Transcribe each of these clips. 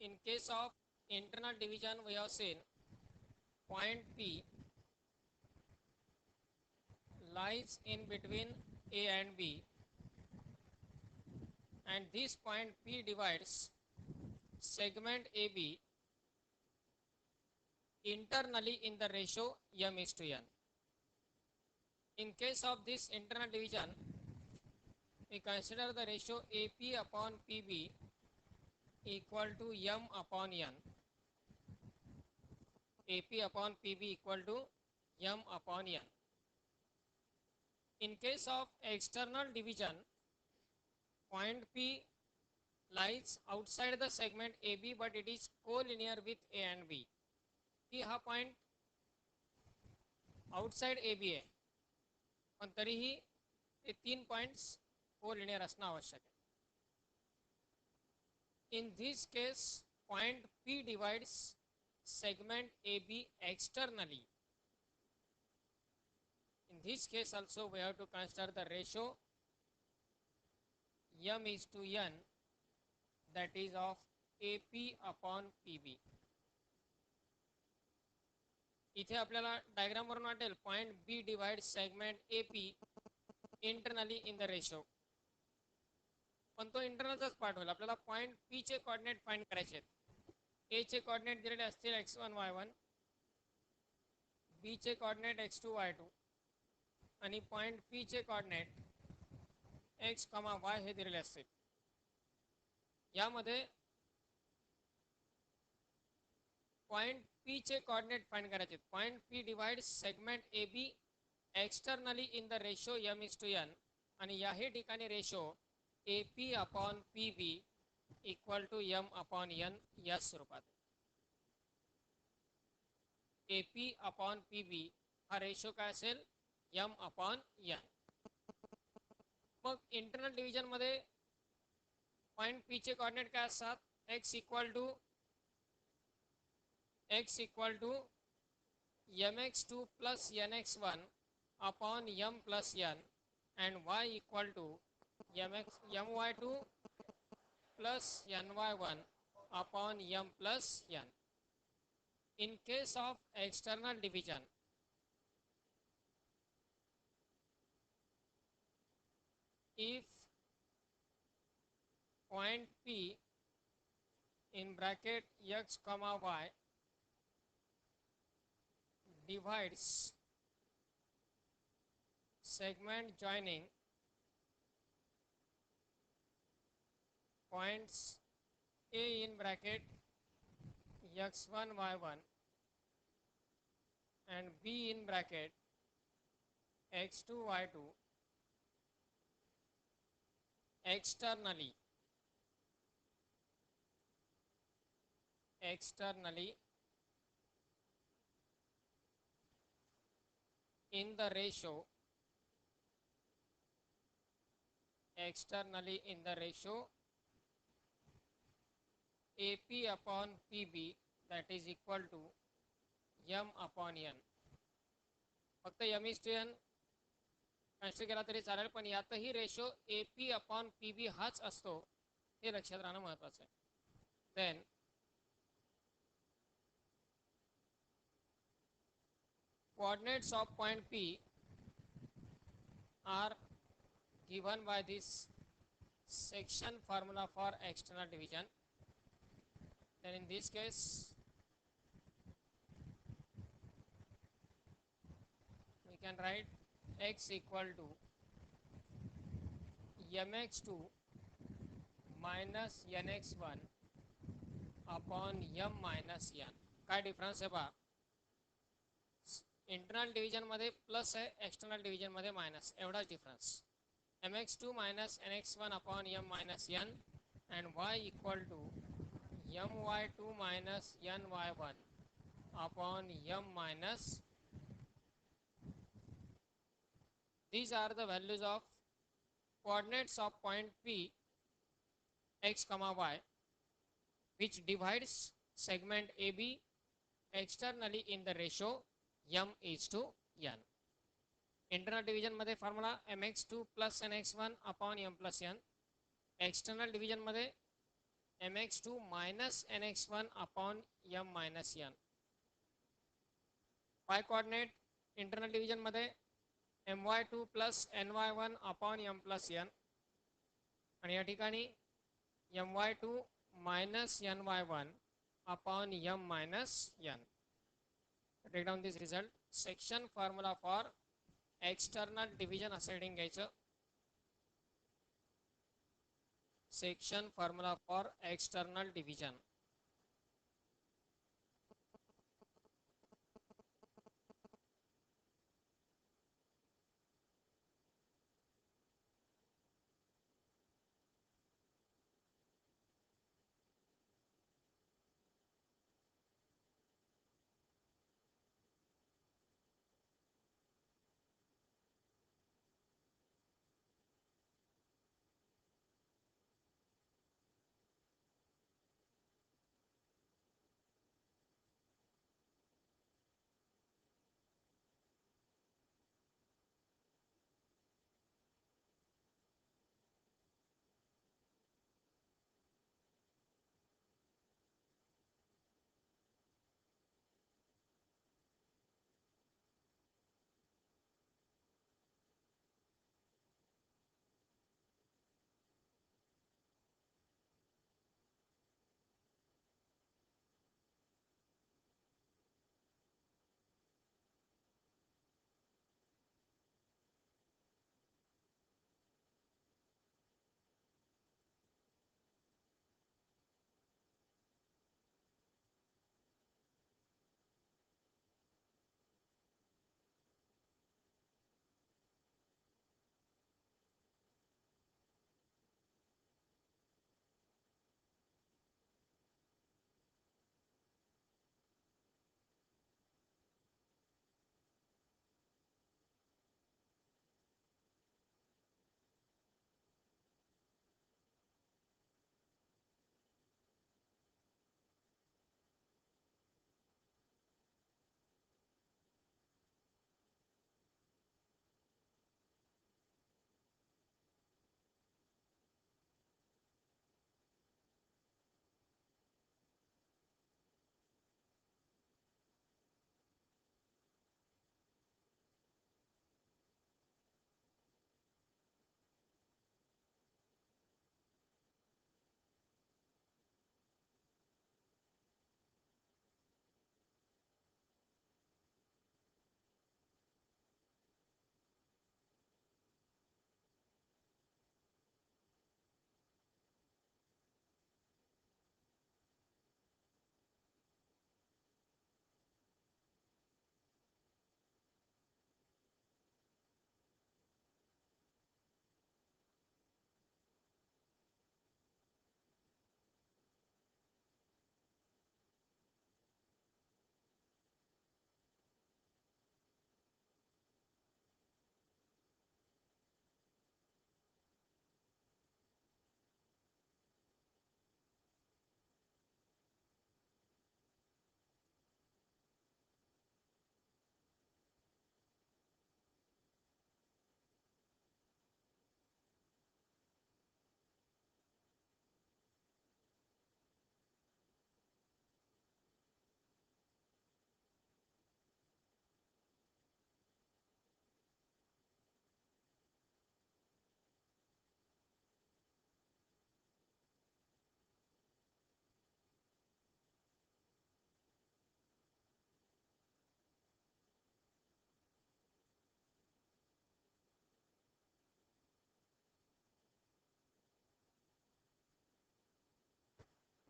In case of internal division, we have seen point P lies in between A and B, and this point P divides segment AB internally in the ratio m is to n. In case of this internal division, we consider the ratio AP upon PB equal to m upon n. AP upon PB equal to m upon n. In case of external division, point P lies outside the segment AB, but it is collinear with A and B. P हा point outside A B आहे, पण तरीही हे तीन points collinear असणं आवश्यक आहे. In this case, point P divides segment AB externally. In this case also we have to consider the ratio m is to n, that is of AP upon PB. इथे आपल्याला diagram वरून वाटेल point B divide segment A P internally in the ratio, पण तो इंटरनलचाच part होईल. आपल्याला point P चे कोऑर्डिनेट फाइंड करायचे आहेत. ए चे कोऑर्डिनेट दिलेले असतील x1 y1, बी चे कोऑर्डिनेट x2 y2 आणि पॉइंट पी चे कोऑर्डिनेट x, y हे दिलेले असतील. यामध्ये पॉइंट पी चे कोऑर्डिनेट फाइंड करायचे. Point P divide segment A B externally in the ratio m is to n, आणि याही ठिकाणी ratio A P upon P B equal to m upon n या स्वरूपात. A P upon P B हा ratio काय असेल, m upon n. मग internal division मध्ये पॉइंट पी चे कोऑर्डिनेट काय असतात, x equal to mx2 plus nx1 upon m plus n, and y equal to my2 plus ny1 upon m plus n. In case of external division, if point P in bracket x comma y divides segment joining points A in bracket x1 y1 and B in bracket x2 y2 externally in the ratio AP upon PB, that is equal to m upon n. फक्त m is to n consider केला तरी चालेल, पण यातही ratio AP upon PB हाच असतो हे लक्षात राहणं महत्त्वाचं आहे. Then coordinates of point P are given by this section formula for external division. Then in this case we can write x equal to mx2 minus nx1 upon m minus n. काय difference आहे पहा, internal division मध्ये plus आहे, external division मध्ये minus, एवढाच difference. mx2 minus nx1 upon m minus n and y equal to my2 minus ny1 upon m minus. These are the values of coordinates of point P x comma y which divides segment AB externally in the ratio m is to n. Internal division मध्ये formula mx2 plus nx1 upon m plus n. External division मध्ये mx2 minus nx1 upon m minus n. y coordinate internal division मध्ये my2 plus ny1 upon m plus n आणि या ठिकाणी my2 minus ny1 upon m minus n. Take down this result. Section formula for external division असं heading घ्यायचं. Section formula for external division.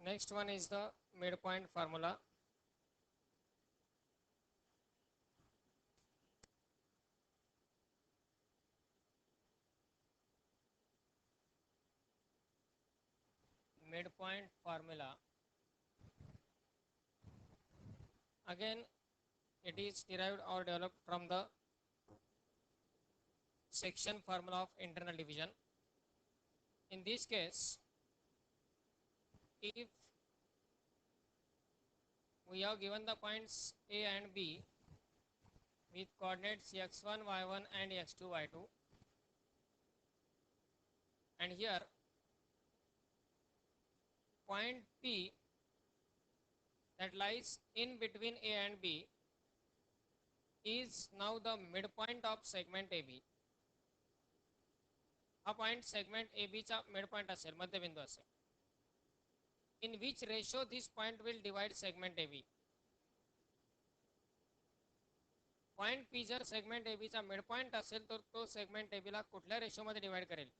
Next one is the midpoint formula. Midpoint formula. Again, it is derived or developed from the section formula of internal division. In this case, if we have given the points A and B with coordinates x1, y1 and x2, y2, and here point P that lies in between A and B is now the midpoint of segment AB. हा point segment A B चा midpoint असेल, मध्यबिंदू असेल. In which ratio this point will divide segment A B. Point P जर segment A B चा midpoint असेल तर तो सेगमेंट ए बी ला कुठल्या रेशोमध्ये डिवाइड करेल?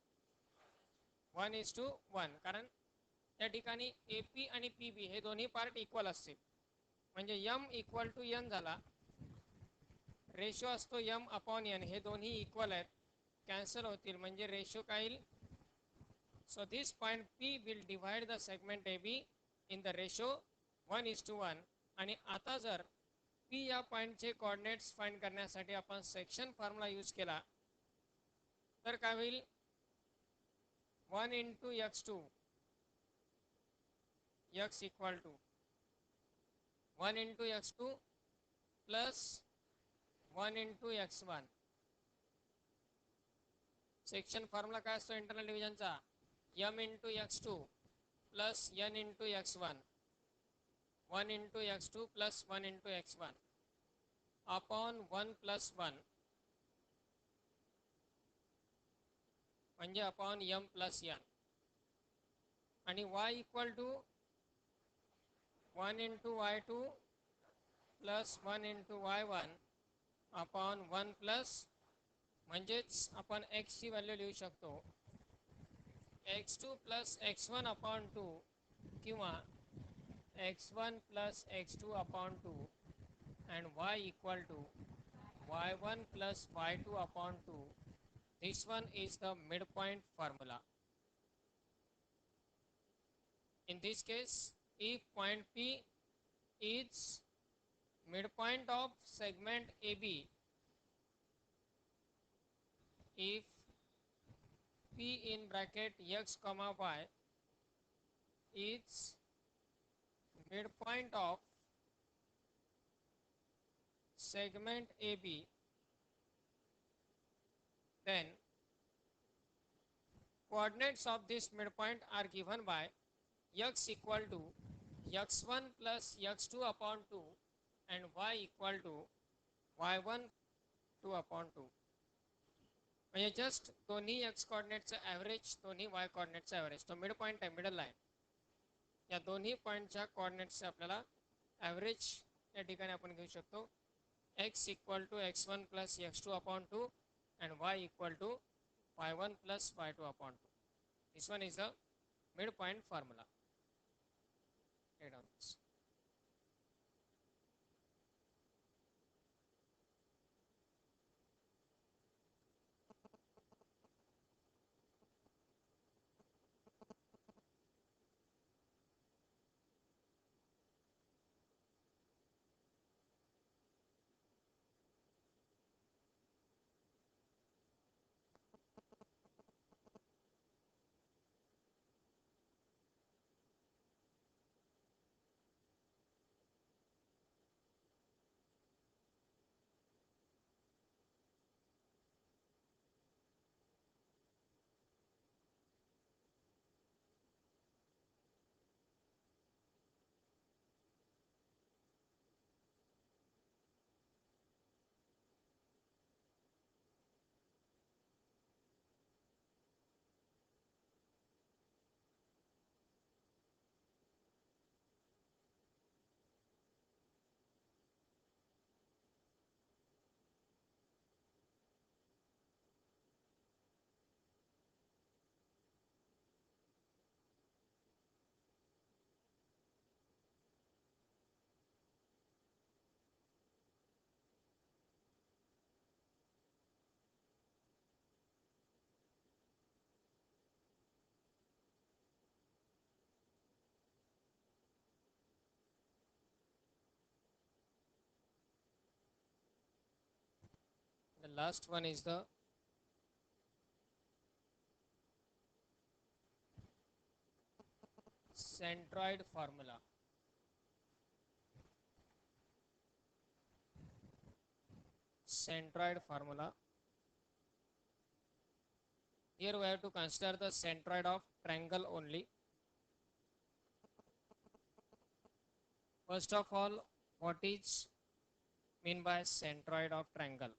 1:1. कारण त्या ठिकाणी ए पी आणि पी बी हे दोन्ही पार्ट इक्वल असतील. म्हणजे यम इक्वल टू एन झाला, रेशो असतो यम अपॉन एन, हे दोन्ही इक्वल आहेत, कॅन्सल होतील, म्हणजे रेशो काय येईल? So this point P will divide the segment AB in the ratio 1:1. आणि आता जर P या पॉइंटचे कोऑर्डिनेट्स फाइंड करण्यासाठी आपण सेक्शन फॉर्म्युला यूज केला तर काय होईल? 1 into x2 x equal to 1 into x2 plus 1 into x1. Section formula काय असतो इंटरनल डिव्हिजनचा? m into x2 plus n into x1, 1 into x2 plus 1 into x1 upon 1 plus 1 म्हणजे अपॉन m प्लस n. आणि y equal to 1 into y2 plus 1 into y1 upon 1 plus, म्हणजेच आपण x ची value लिहू शकतो x2 plus x1 upon 2 किंवा x1 plus x2 upon 2 and y equal to y1 plus y2 upon 2. This one is the midpoint formula. In this case, if point P is midpoint of segment AB, if P in bracket x comma y is midpoint of segment AB, then coordinates of this midpoint are given by x equal to x1 plus x2 upon 2 and y equal to y1 2 upon 2. म्हणजे just दोन्ही x कोऑर्डिनेटचा average, दोन्ही y कोऑर्डिनेटचा average, तो mid point आहे, middle line. या दोन्ही पॉईंटच्या कोऑर्डिनेट्सचे आपल्याला average या ठिकाणी आपण घेऊ शकतो. x equal to x1 plus x2 upon 2 and y equal to y1 plus y2 upon 2. This one is the midpoint formula. Write down this. The last one is the centroid formula. Centroid formula. Here we have to consider the centroid of triangle only. First of all, what is mean by centroid of triangle?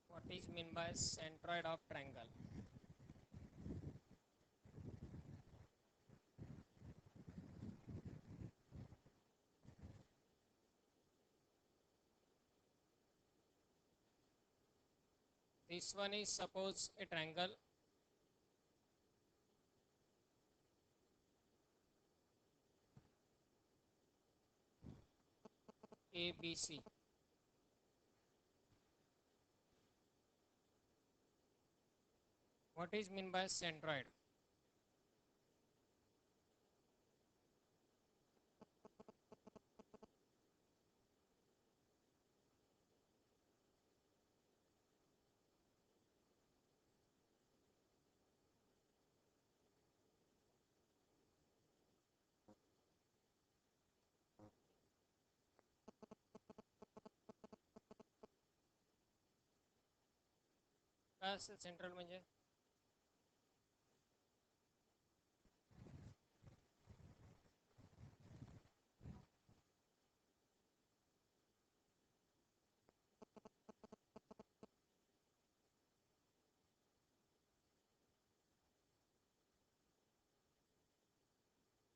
What is mean by centroid of triangle? This one is suppose a triangle ABC. What is mean by centroid? काय असेल central म्हणजे?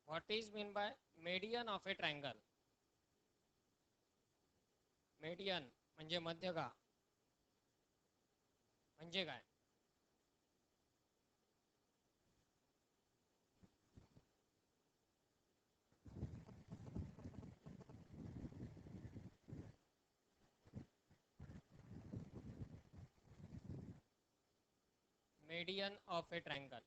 What is mean by median of a triangle? Median म्हणजे मध्यगा म्हणजे काय? Median of a triangle.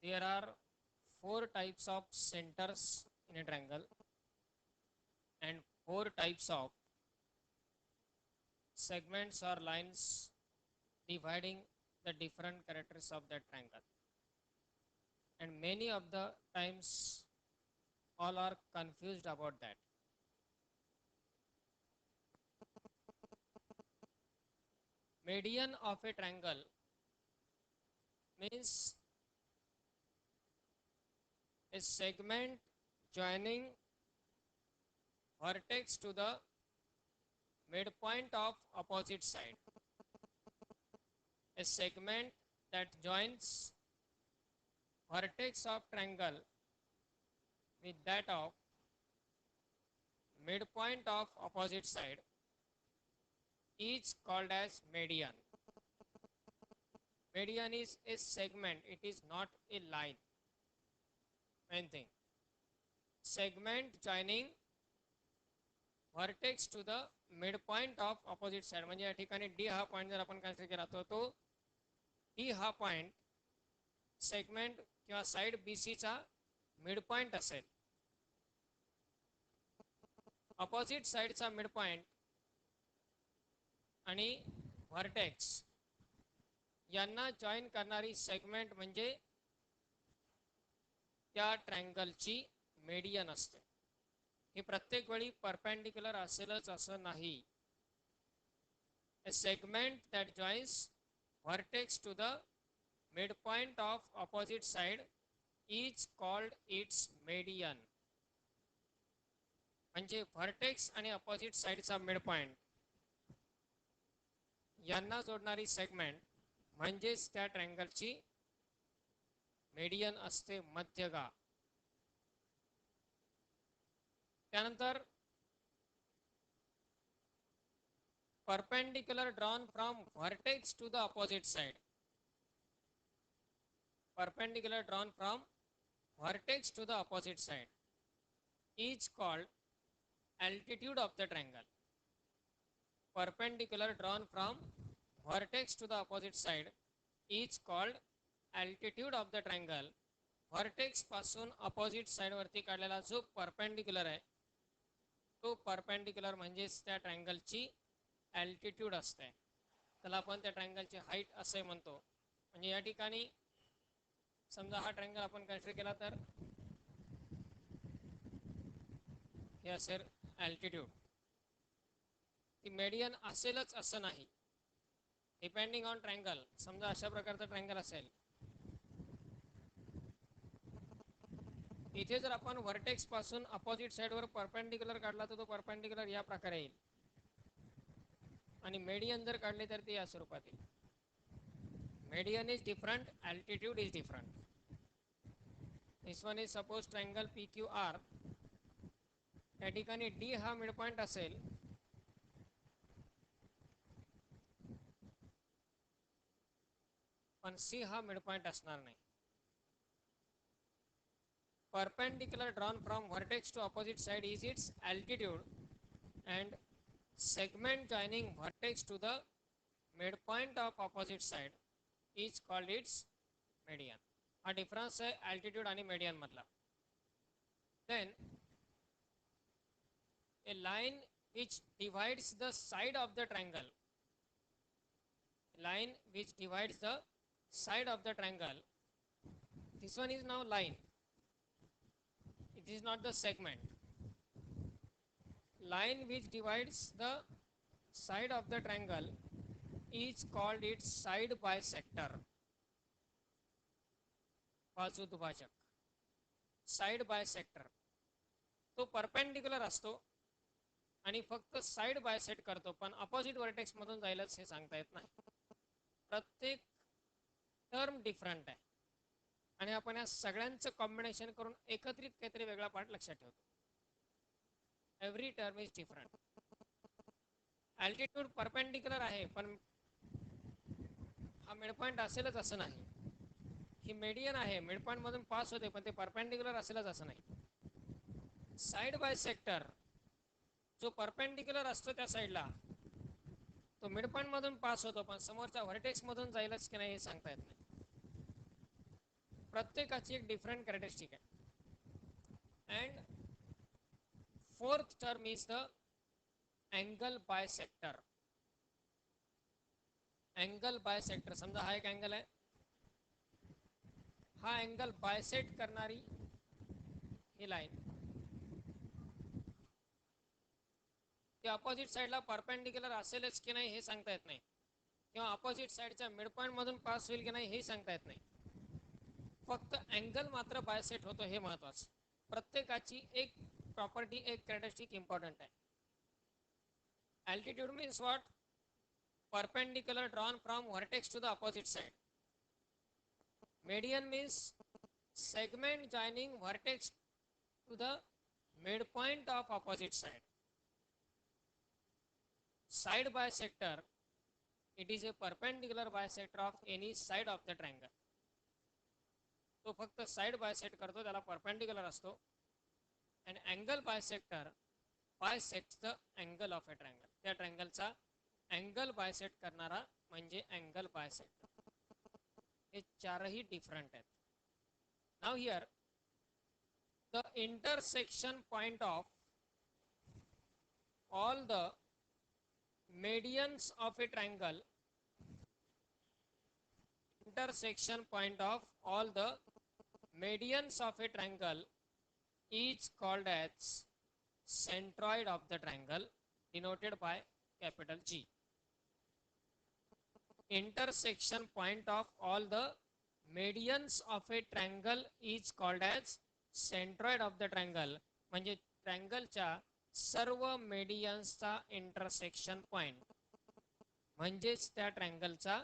There are four types of centers in a triangle and four types of segments or lines dividing the different characters of that triangle. And many of the times all are confused about that. Median of a triangle means a segment joining vertex to the midpoint of opposite side. A segment that joins vertex of triangle with that of midpoint of opposite side is called as median. Median is a segment, it is not a line. Main thing. Segment joining vertex to the midpoint of opposite side. म्हणजे या ठिकाणी D हा point जर आपण consider केला तो D हा point segment किंवा साइड BC चा मिड पॉइंट असेल. ऑपोजिट साइडचा मिड पॉइंट आणि व्हर्टेक्स यांना जॉईन करणारी सेगमेंट म्हणजे त्या ट्रायंगलची मेडियन असते. ही प्रत्येक वेळी परपेंडिक्युलर असेलच असं नाही. A segment that joins vertex to the midpoint of opposite side is called its median. म्हणजे व्हर्टेक्स आणि अपोजिट साइडचा मिड पॉइंट यांना जोडणारी सेगमेंट म्हणजेच त्या ट्रायंगलची मेडियन असते, मध्यगा. त्यानंतर perpendicular drawn from vertex to the opposite side. Perpendicular drawn from vertex to the opposite side is called altitude of the triangle. Perpendicular drawn from vertex to the opposite side is called altitude of the triangle. Vertex पासून opposite side वरती काढलेला जो perpendicular आहे तो perpendicular म्हणजेच त्या ट्रायंगलची altitude असते. त्याला आपण त्या ट्रायंगलची हाईट असे म्हणतो. म्हणजे या ठिकाणी समजा हा ट्रायंगल आपण कन्सिडर केला तर हे असेल altitude. ती मेडियन असेलच असं नाही. Depending on triangle. समजा अशा प्रकारचा ट्रायंगल असेल, इथे जर आपण वर्टेक्स पासून अपोजिट साइडवर परपेंडिक्युलर काढला तर तो परपेंडिक्युलर या प्रकारे येईल आणि मेडियन जर काढले तर ते या स्वरूपात येईल. Median is different, altitude is different. This one is suppose triangle P Q R. या ठिकाणी डी हा मिड पॉइंट असेल पण सी हा मिड पॉइंट असणार नाही. Perpendicular drawn from vertex to opposite side is its altitude, and segment joining vertex to the midpoint of opposite side is called its median. हा difference आहे altitude आणि median मधला. Then a line which divides the side of the triangle, line which divides the side of the triangle, this one is now line, it is not the segment. Line which divides the side of the triangle is called its side bisector. बाजूद्भाजक. Side bisector तो perpendicular असतो आणि फक्त side bisect करतो, पण opposite vertex मधून जायलाच हे सांगता येत नाही. प्रत्येक टर्म डिफरंट आहे आणि आपण या सगळ्यांचं कॉम्बिनेशन करून एकत्रित काहीतरी वेगळा पार्ट लक्षात ठेवतो. Every term is different. Altitude perpendicular आहे पण हा मिड पॉइंट असेलच असं नाही. ही मेडियन आहे, मिड पॉइंट मधून पास होते पण ते परपेंडिक्युलर असेलच असं नाही. साइड बाय सेक्टर जो परपेंडिक्युलर असतो त्या साईडला तो मिड पॉइंट मधून पास होतो पण समोरच्या व्हर्टेक्स मधून जाईलच की नाही हे सांगता येत नाही. प्रत्येकाची एक डिफरंट कॅरेक्टरिस्टिक आहे. And fourth term is the angle bisector. Angle bisector समजा हा एक अँगल आहे, हा अँगल बायसेक्ट करणारी ही लाईन ती अपोजिट साइडला परपेंडिक्युलर असेलच की नाही हे सांगता येत नाही, किंवा अपोजिट साइडच्या मिड पॉइंट मधून पास होईल की नाही हे सांगता येत नाही. फक्त अँगल मात्र बायसेट होतो हे महत्वाचं. प्रत्येकाची एक प्रॉपर्टी, एक कॅरेक्टरिस्टिक इम्पॉर्टंट आहे. Altitude means what? Perpendicular drawn from vertex to the opposite side. Median means segment joining vertex to the midpoint of opposite side. Side bisector, it is a perpendicular bisector of any side of the triangle. तो फक्त side bisect करतो, त्याला perpendicular असतो. and angle bisector bisects the angle of a triangle. त्या ट्रायंगलचा angle bisect करणारा म्हणजे angle bisector. हे चारही different आहेत. Now here the intersection point of all the medians of a triangle, intersection point of all the medians of a triangle is called as centroid of the triangle, denoted by capital G. Intersection point of all the medians of a triangle is called as centroid of the triangle. म्हणजे ट्रायंगलच्या सर्व मेडियन्सचा intersection point म्हणजेच त्या ट्रायंगलचा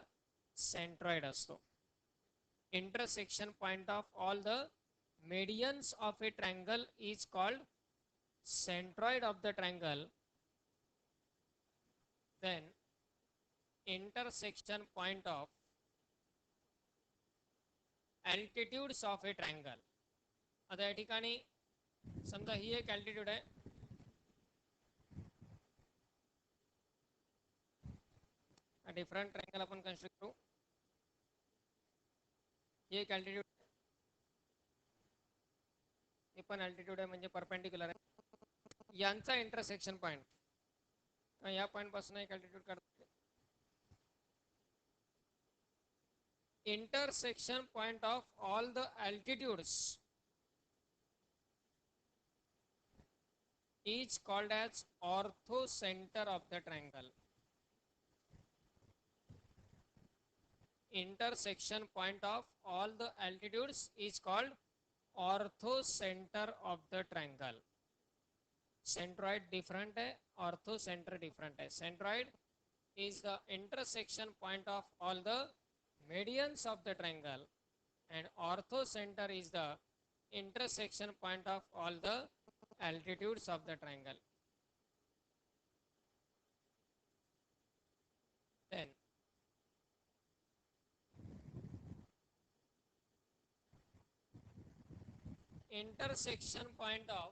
centroid असतो. Intersection point of all the medians of a triangle is called centroid of the triangle. Then intersection point of altitudes of a triangle. आता या ठिकाणी समजा ही एक altitude आहे डिफरंट ट्रायंगल आपण कन्स्ट्रक्ट करू. हे एक अल्टिट्यूड, हे पण अल्टिट्यूड आहे म्हणजे परपेंडिक्युलर आहे. यांचा इंटरसेक्शन पॉईंट, या पॉईंट पासून एक अल्टिट्यूड काढतो. Intersection point of all the altitudes is called as orthocenter of the triangle. Intersection point of all the altitudes is called orthocenter of the triangle. Centroid different है, orthocenter different है. Centroid is the intersection point of all the medians of the triangle, and orthocenter is the intersection point of all the altitudes of the triangle. Then intersection point of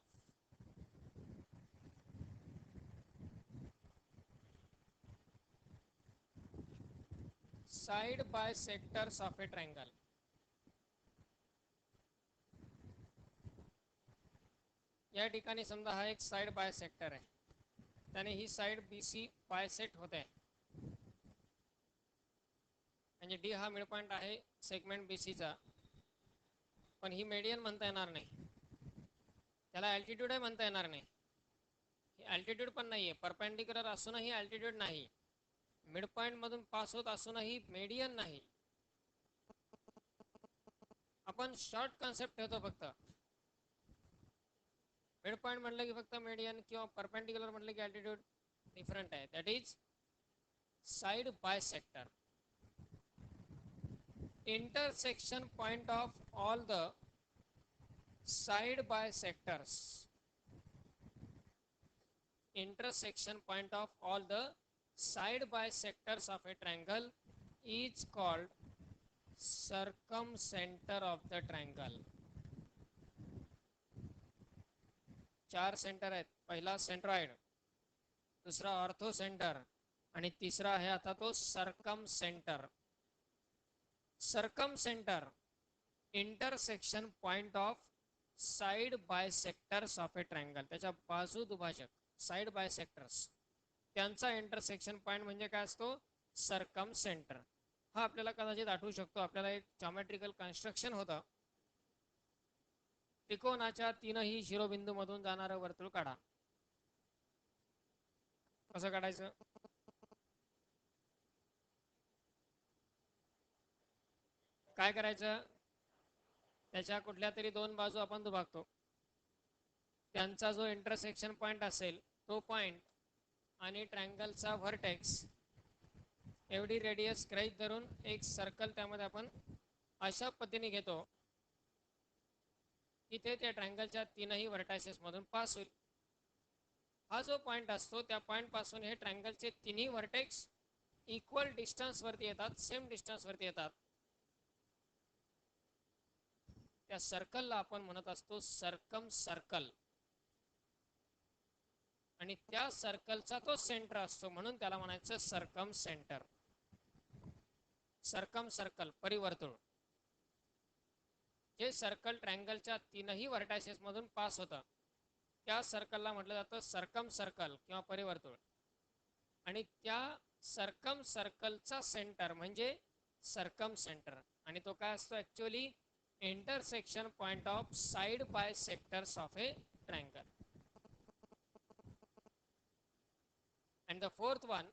side bisectors of a triangle. या ठिकाणी समजा हा एक side bisector आहे, त्याने ही side BC bisect होते आहे. म्हणजे D हा मिड पॉइंट आहे सेगमेंट BCचा, पण ही मेडियन म्हणता येणार नाही, त्याला अल्टिट्यूड आहे म्हणता येणार नाही. अल्टिट्यूड पण नाहीये, परपेंडिक्युलर असूनही अल्टिट्यूड नाही, मिड पॉइंट मधून पास होत असूनही मेडियन नाही. आपण शॉर्ट कन्सेप्ट ठेवतो फक्त. मिड पॉइंट म्हटलं की फक्त मेडियन किंवा परपेंडिक्युलर म्हटलं की अल्टिट्यूड डिफरंट आहे. That is side bisector. Intersection point of all the side bisectors. Intersection point of all the side bisectors of a triangle is called circumcenter of the triangle. चार centre आहेत. पहिला centroid, दुसरा ortho centre आणि तिसरा आहे आता तो circumcentre. Circumcentre intersection point of side bisectors of a triangle. त्याच्या बाजू दुभाजक साइड बायसेक्टर्स, त्यांचा इंटरसेक्शन पॉइंट म्हणजे काय असतो? सर्कमसेंटर. हा आपल्याला कदाचित आठवू शकतो. आपल्याला एक जॉमेट्रिकल कन्स्ट्रक्शन होतं. त्रिकोणाच्या तीनही शिरोबिंदू मधून जाणारं वर्तुळ काढा. कसं काढायचं? काय करायचं? त्याच्या कुठल्या तरी दोन बाजू आपण दुभागतो. त्यांचा जो इंटरसेक्शन पॉइंट असेल तो पॉइंट आणि ट्रायंगलचा व्हर्टेक्स एवढी रेडियस ग्रहित धरून एक सर्कल त्यामध्ये आपण अशा पद्धतीने घेतो की ते त्या ट्रायंगलच्या तीनही व्हर्टायसेस मधून पास होईल. हा जो पॉइंट असतो त्या पॉइंट पासून हे ट्रायंगलचे तिन्ही व्हर्टेक्स इक्वल डिस्टन्स वरती येतात, सेम डिस्टन्स वरती येतात. त्या सर्कलला आपण म्हणत असतो सर्कम सर्कल, आणि त्या सर्कलचा तो सेंटर असतो म्हणून त्याला म्हणायचं सर्कम सेंटर. सर्कम सर्कल परिवर्तुळ. जे सर्कल ट्रायंगलच्या तीनही व्हर्टायसेस मधून पास होतं त्या सर्कलला म्हटलं जातं सर्कम सर्कल किंवा परिवर्तुळ. आणि त्या सर्कम सर्कलचा सेंटर म्हणजे सर्कम सेंटर, आणि तो काय असतो? Actually intersection point of side bisectors of a triangle. And the fourth one,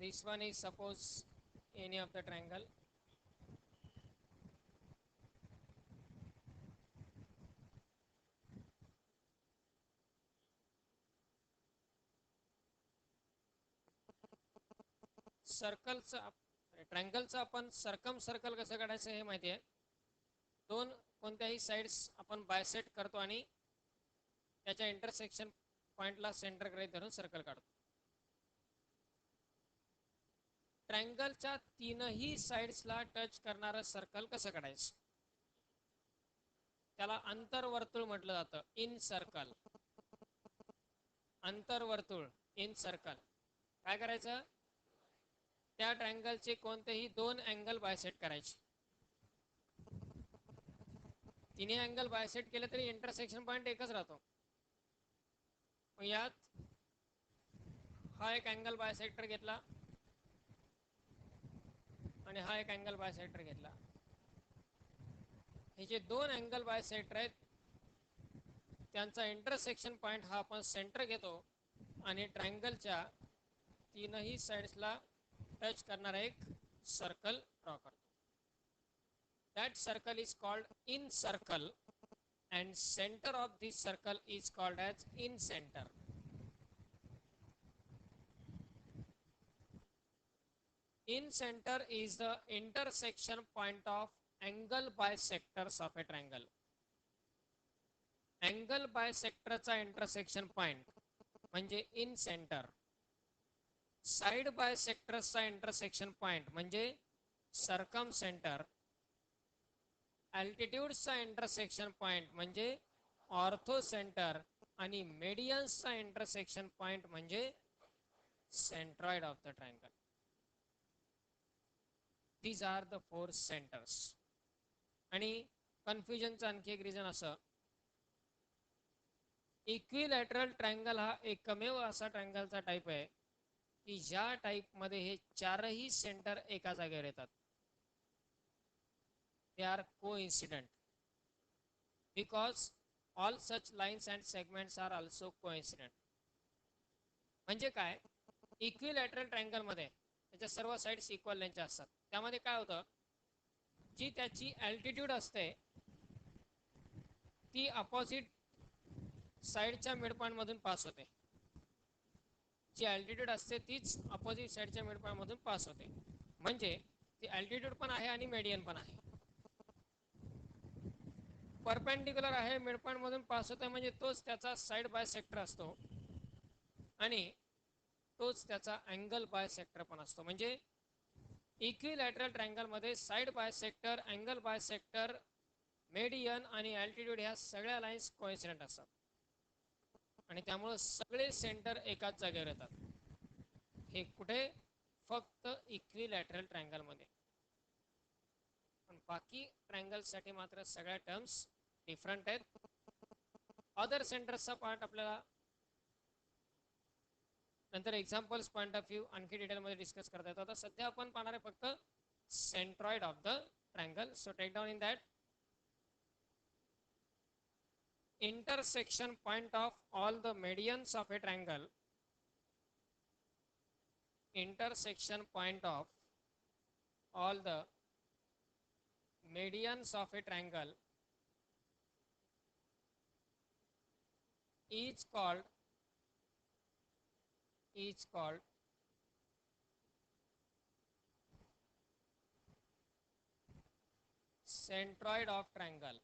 this one is suppose any of the triangle. सर्कलचा ट्रायंगलचा आपण सर्कम सर्कल कसं काढायचं हे माहिती आहे. दोन कोणत्याही साइड्स आपण बायसेक्ट करतो आणि त्याच्या इंटरसेक्शन पॉइंटला सेंटर ग्रहित धरून सर्कल काढतो. ट्रायंगलच्या तीनही साइड्सला टच करणारं सर्कल कसं काढायचं? त्याला अंतर्वर्तुळ म्हटलं जातं, इन सर्कल. अंतर्वर्तुळ इन सर्कल. काय करायचं, त्या ट्रायंगलचे कोणतेही दोन अँगल बायसेट करायचे. तिन्ही अँगल बायसेट केले तरी इंटरसेक्शन पॉईंट एकच राहतो. यात हा एक अँगल बायसेक्टर घेतला आणि हा एक अँगल बायसेक्टर घेतला. हे जे दोन अँगल बायसेक्टर आहेत त्यांचा इंटरसेक्शन पॉईंट हा आपण सेंटर घेतो आणि ट्रायंगलच्या तीनही साइड्सला टच करणारा एक सर्कल ड्रॉ करतो. That circle is called in circle and center of this circle is called as in center. In center is the intersection point of angle bisectors of a triangle. Angle bisectorचा intersection point म्हणजे in center. Side bisectorsचा intersection point म्हणजे circumcenter. अल्टिट्यूडचा intersection point म्हणजे orthocentre आणि मेडियन्सचा intersection point म्हणजे centroid of the triangle. These are the four centres. आणि कन्फ्युजनचं आणखी एक रिझन असं, इक्विलॅटरल ट्रायंगल हा एकमेव असा ट्रायंगलचा टाईप आहे की ज्या टाईपमध्ये हे चारही सेंटर एका जागेवर येतात. they are coincident because all such lines and segments are also coincident. म्हणजे काय, इक्विलॅटरल ट्रायंगल मध्ये त्याच्या सर्व साइड्स इक्वल लेंथच्या असतात. त्यामध्ये काय होतं, जी त्याची अल्टिट्यूड असते ती अपोजिट साइडच्या मिड पॉइंट मधून पास होते. जी अल्टिट्यूड असते तीच अपोजिट साइडच्या मिड पॉइंट मधून पास होते. म्हणजे ती अल्टिट्यूड पण आहे आणि मेडियन पण आहे. परपेंडिक्युलर आहे, मिड पॉइंट मधून पास होत आहे म्हणजे तोच त्याचा साइड बायसेक्टर असतो आणि तोच त्याचा अँगल बायसेक्टर पण असतो. म्हणजे इक्विलॅटरल ट्रायंगल मध्ये side bisector, angle bisector, median आणि अल्टिट्यूड ह्या सगळ्या लाईन्स कोइन्सिडेंट असतात आणि त्यामुळे सगळे सेंटर एकाच जागेवर येतात. हे कुठे, फक्त इक्विलॅटरल ट्रायंगल मध्ये. पण बाकी ट्रायंगल साठी मात्र सगळ्या टर्म्स डिफरंट आहेत. अदर सेंटर्सचा पार्ट आपल्याला नंतर एक्झाम्पल्स पॉइंट ऑफ व्ह्यू आणखी डिटेलमध्ये डिस्कस करता येतो. आता सध्या आपण पाहणार आहे फक्त centroid of the triangle. So take down in that intersection point of all the medians of a triangle. Intersection point of all the medians of a triangle is called centroid of triangle.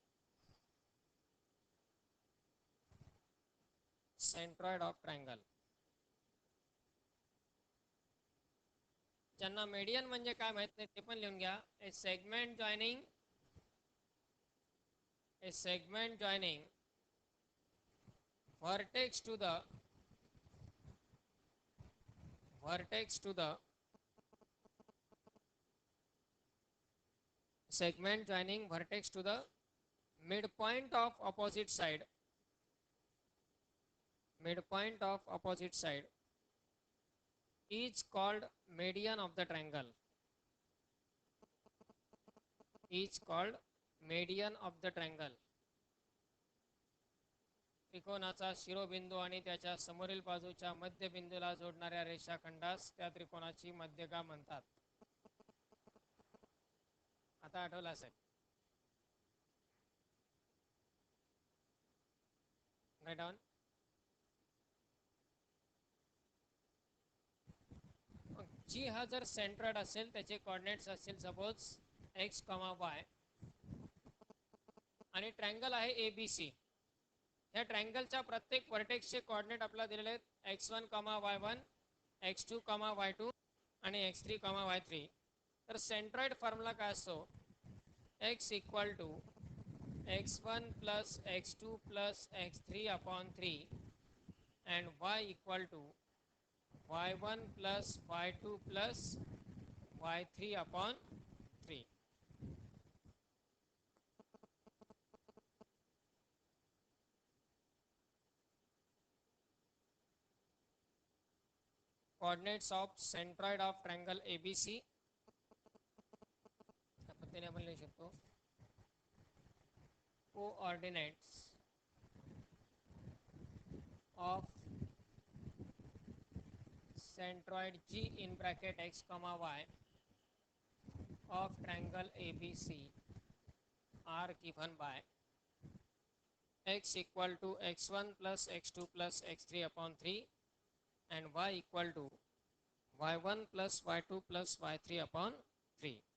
Centroid of triangle. ज्यांना median म्हणजे काय माहित नाही ते पण लिहून घ्या. A segment joining vertex to the segment joining vertex to the midpoint of opposite side is called median of the triangle. त्रिकोणाचा शिरोबिंदू आणि त्याच्या समोरील बाजूच्या मध्यबिंदूला जोडणाऱ्या रेषाखंडास त्या त्रिकोणाची मध्यगा म्हणतात. आता आठवलं असेल. Right down. जी हा जर सेंट्रॉइड असेल त्याचे कोऑर्डिनेट्स असतील सपोज x, y आणि ट्रायंगल आहे ABC. या ट्रायंगलच्या प्रत्येक व्हर्टेक्सचे कोऑर्डिनेट आपल्याला दिलेले आहेत x1, y1, x2, y2 आणि x3, y3. तर सेंट्रॉइड फॉर्म्युला काय असतो, x equal to x1 plus x2 plus x3 upon 3 and y equal to y1 plus y2 plus y3 upon 3. Coordinates of centroid of triangle ABC. आपण लिहू शकतो coordinates of centroid G in bracket x comma y of triangle ABC are given by x equal to x1 plus x2 plus x3 upon 3 and y equal to y1 plus y2 plus y3 upon 3.